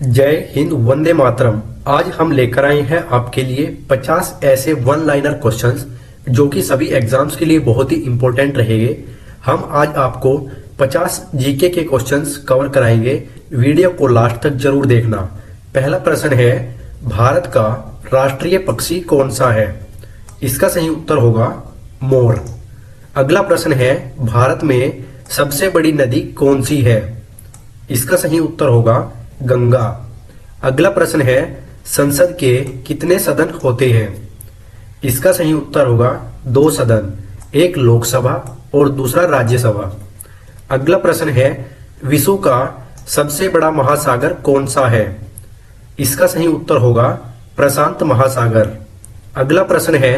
जय हिंद, वंदे मातरम। आज हम लेकर आए हैं आपके लिए 50 ऐसे वन लाइनर क्वेश्चंस जो कि सभी एग्जाम्स के लिए बहुत ही इंपॉर्टेंट रहेंगे। हम आज आपको 50 जीके के क्वेश्चंस कवर कराएंगे। वीडियो को लास्ट तक जरूर देखना। पहला प्रश्न है, भारत का राष्ट्रीय पक्षी कौन सा है? इसका सही उत्तर होगा मोर। अगला प्रश्न है, भारत में सबसे बड़ी नदी कौन सी है? इसका सही उत्तर होगा गंगा। अगला प्रश्न है, संसद के कितने सदन होते हैं? इसका सही उत्तर होगा 2 सदन, एक लोकसभा और दूसरा राज्यसभा। अगला प्रश्न है, विश्व का सबसे बड़ा महासागर कौन सा है? इसका सही उत्तर होगा प्रशांत महासागर। अगला प्रश्न है,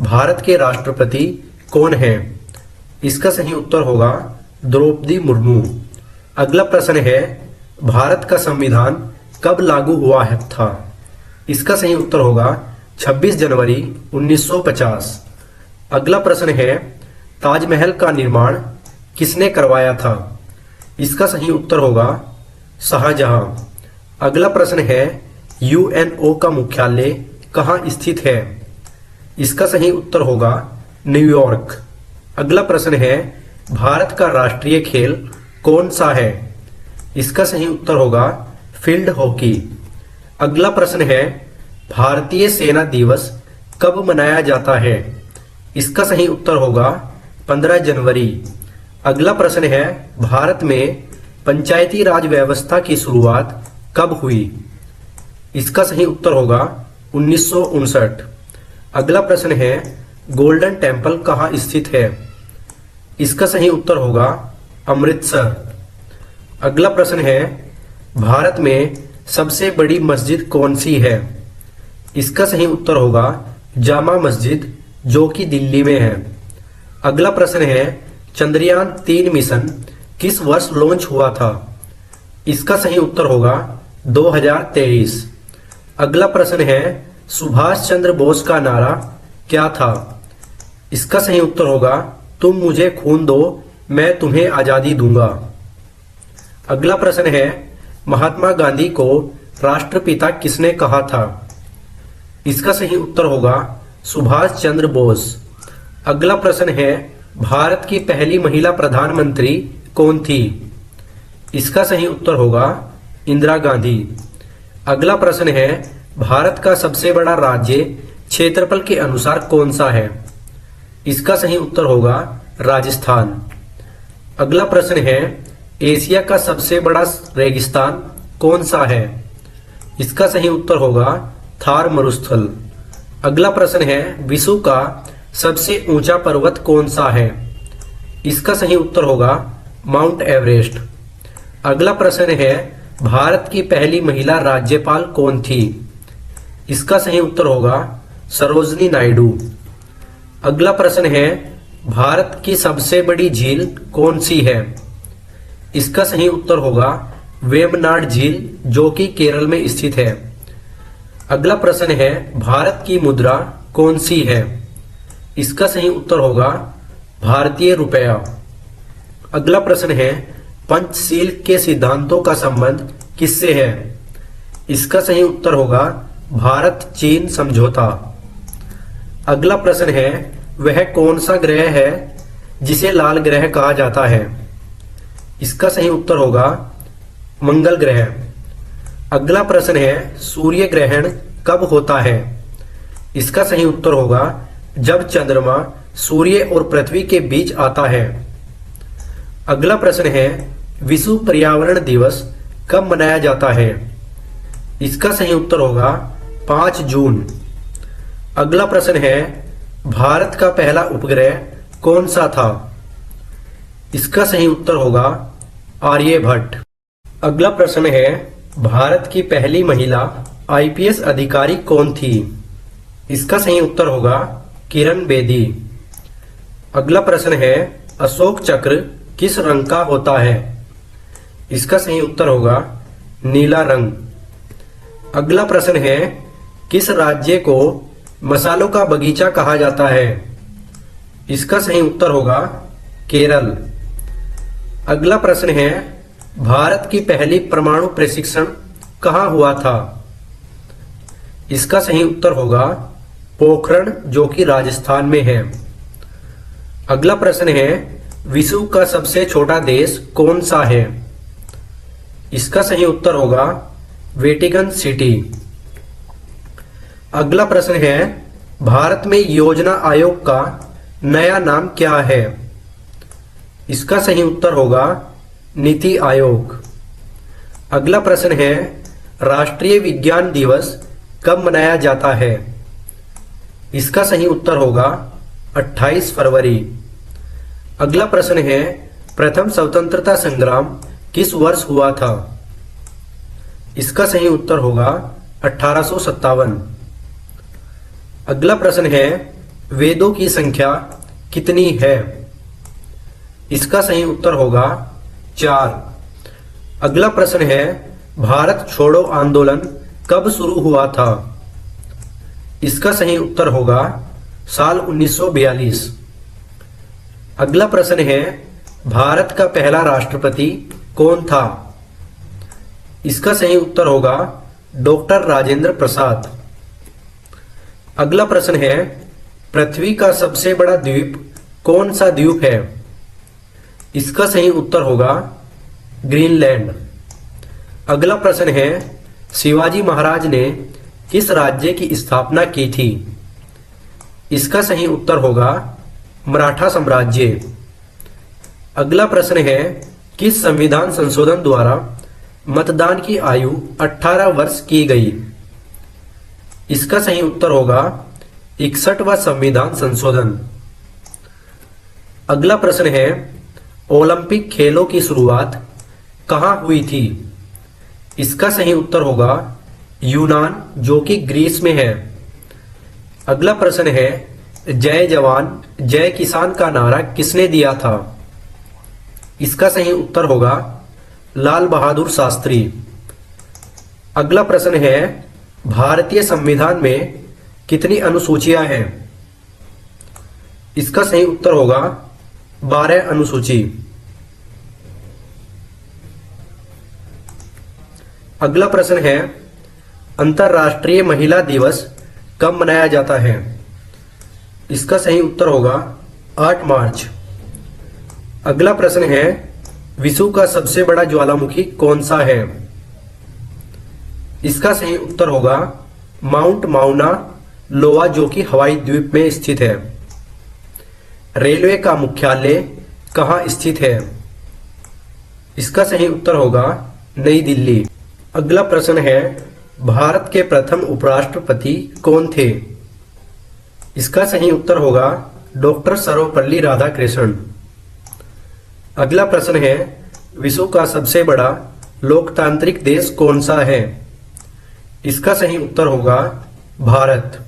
भारत के राष्ट्रपति कौन है? इसका सही उत्तर होगा द्रौपदी मुर्मू। अगला प्रश्न है, भारत का संविधान कब लागू हुआ है था? इसका सही उत्तर होगा 26 जनवरी 1950। अगला प्रश्न है, ताजमहल का निर्माण किसने करवाया था? इसका सही उत्तर होगा शाहजहां। अगला प्रश्न है, यूएनओ का मुख्यालय कहाँ स्थित है? इसका सही उत्तर होगा न्यूयॉर्क। अगला प्रश्न है, भारत का राष्ट्रीय खेल कौन सा है? इसका सही उत्तर होगा फील्ड हॉकी। अगला प्रश्न है, भारतीय सेना दिवस कब मनाया जाता है? इसका सही उत्तर होगा 15 जनवरी। अगला प्रश्न है, भारत में पंचायती राज व्यवस्था की शुरुआत कब हुई? इसका सही उत्तर होगा 1959। अगला प्रश्न है, गोल्डन टेम्पल कहाँ स्थित है? इसका सही उत्तर होगा अमृतसर। अगला प्रश्न है, भारत में सबसे बड़ी मस्जिद कौन सी है? इसका सही उत्तर होगा जामा मस्जिद, जो कि दिल्ली में है। अगला प्रश्न है, चंद्रयान 3 मिशन किस वर्ष लॉन्च हुआ था? इसका सही उत्तर होगा 2023। अगला प्रश्न है, सुभाष चंद्र बोस का नारा क्या था? इसका सही उत्तर होगा तुम मुझे खून दो, मैं तुम्हें आजादी दूंगा। अगला प्रश्न है, महात्मा गांधी को राष्ट्रपिता किसने कहा था? इसका सही उत्तर होगा सुभाष चंद्र बोस। अगला प्रश्न है, भारत की पहली महिला प्रधानमंत्री कौन थी? इसका सही उत्तर होगा इंदिरा गांधी। अगला प्रश्न है, भारत का सबसे बड़ा राज्य क्षेत्रफल के अनुसार कौन सा है? इसका सही उत्तर होगा राजस्थान। अगला प्रश्न है, एशिया का सबसे बड़ा रेगिस्तान कौन सा है? इसका सही उत्तर होगा थार मरुस्थल। अगला प्रश्न है, विश्व का सबसे ऊंचा पर्वत कौन सा है? इसका सही उत्तर होगा माउंट एवरेस्ट। अगला प्रश्न है, भारत की पहली महिला राज्यपाल कौन थी? इसका सही उत्तर होगा सरोजनी नायडू। अगला प्रश्न है, भारत की सबसे बड़ी झील कौन सी है? इसका सही उत्तर होगा वेम्बनाड झील, जो कि केरल में स्थित है। अगला प्रश्न है, भारत की मुद्रा कौन सी है? इसका सही उत्तर होगा भारतीय रुपया। अगला प्रश्न है, पंचशील के सिद्धांतों का संबंध किससे है? इसका सही उत्तर होगा भारत चीन समझौता। अगला प्रश्न है, वह कौन सा ग्रह है जिसे लाल ग्रह कहा जाता है? इसका सही उत्तर होगा मंगल ग्रह। अगला प्रश्न है, सूर्य ग्रहण कब होता है? इसका सही उत्तर होगा जब चंद्रमा सूर्य और पृथ्वी के बीच आता है। अगला प्रश्न है, विश्व पर्यावरण दिवस कब मनाया जाता है? इसका सही उत्तर होगा 5 जून। अगला प्रश्न है, भारत का पहला उपग्रह कौन सा था? इसका सही उत्तर होगा आर्यभट्ट। अगला प्रश्न है, भारत की पहली महिला आईपीएस अधिकारी कौन थी? इसका सही उत्तर होगा किरण बेदी। अगला प्रश्न है, अशोक चक्र किस रंग का होता है? इसका सही उत्तर होगा नीला रंग। अगला प्रश्न है, किस राज्य को मसालों का बगीचा कहा जाता है? इसका सही उत्तर होगा केरल। अगला प्रश्न है, भारत की पहली परमाणु प्रशिक्षण कहाँ हुआ था? इसका सही उत्तर होगा पोखरण, जो कि राजस्थान में है। अगला प्रश्न है, विश्व का सबसे छोटा देश कौन सा है? इसका सही उत्तर होगा वेटिकन सिटी। अगला प्रश्न है, भारत में योजना आयोग का नया नाम क्या है? इसका सही उत्तर होगा नीति आयोग। अगला प्रश्न है, राष्ट्रीय विज्ञान दिवस कब मनाया जाता है? इसका सही उत्तर होगा 28 फरवरी। अगला प्रश्न है, प्रथम स्वतंत्रता संग्राम किस वर्ष हुआ था? इसका सही उत्तर होगा 1857। अगला प्रश्न है, वेदों की संख्या कितनी है? इसका सही उत्तर होगा 4। अगला प्रश्न है, भारत छोड़ो आंदोलन कब शुरू हुआ था? इसका सही उत्तर होगा साल 1942। अगला प्रश्न है, भारत का पहला राष्ट्रपति कौन था? इसका सही उत्तर होगा डॉक्टर राजेंद्र प्रसाद। अगला प्रश्न है, पृथ्वी का सबसे बड़ा द्वीप कौन सा द्वीप है? इसका सही उत्तर होगा ग्रीनलैंड। अगला प्रश्न है, शिवाजी महाराज ने किस राज्य की स्थापना की थी? इसका सही उत्तर होगा मराठा साम्राज्य। अगला प्रश्न है, किस संविधान संशोधन द्वारा मतदान की आयु 18 वर्ष की गई? इसका सही उत्तर होगा 61वां संविधान संशोधन। अगला प्रश्न है, ओलंपिक खेलों की शुरुआत कहाँ हुई थी? इसका सही उत्तर होगा यूनान, जो कि ग्रीस में है। अगला प्रश्न है, जय जवान जय किसान का नारा किसने दिया था? इसका सही उत्तर होगा लाल बहादुर शास्त्री। अगला प्रश्न है, भारतीय संविधान में कितनी अनुसूचियां हैं? इसका सही उत्तर होगा 12 अनुसूची। अगला प्रश्न है, अंतर्राष्ट्रीय महिला दिवस कब मनाया जाता है? इसका सही उत्तर होगा 8 मार्च। अगला प्रश्न है, विश्व का सबसे बड़ा ज्वालामुखी कौन सा है? इसका सही उत्तर होगा माउंट माउना लोआ, जो कि हवाई द्वीप में स्थित है। रेलवे का मुख्यालय कहाँ स्थित है? इसका सही उत्तर होगा नई दिल्ली। अगला प्रश्न है, भारत के प्रथम उपराष्ट्रपति कौन थे? इसका सही उत्तर होगा डॉक्टर सर्वपल्ली राधाकृष्णन। अगला प्रश्न है, विश्व का सबसे बड़ा लोकतांत्रिक देश कौन सा है? इसका सही उत्तर होगा भारत।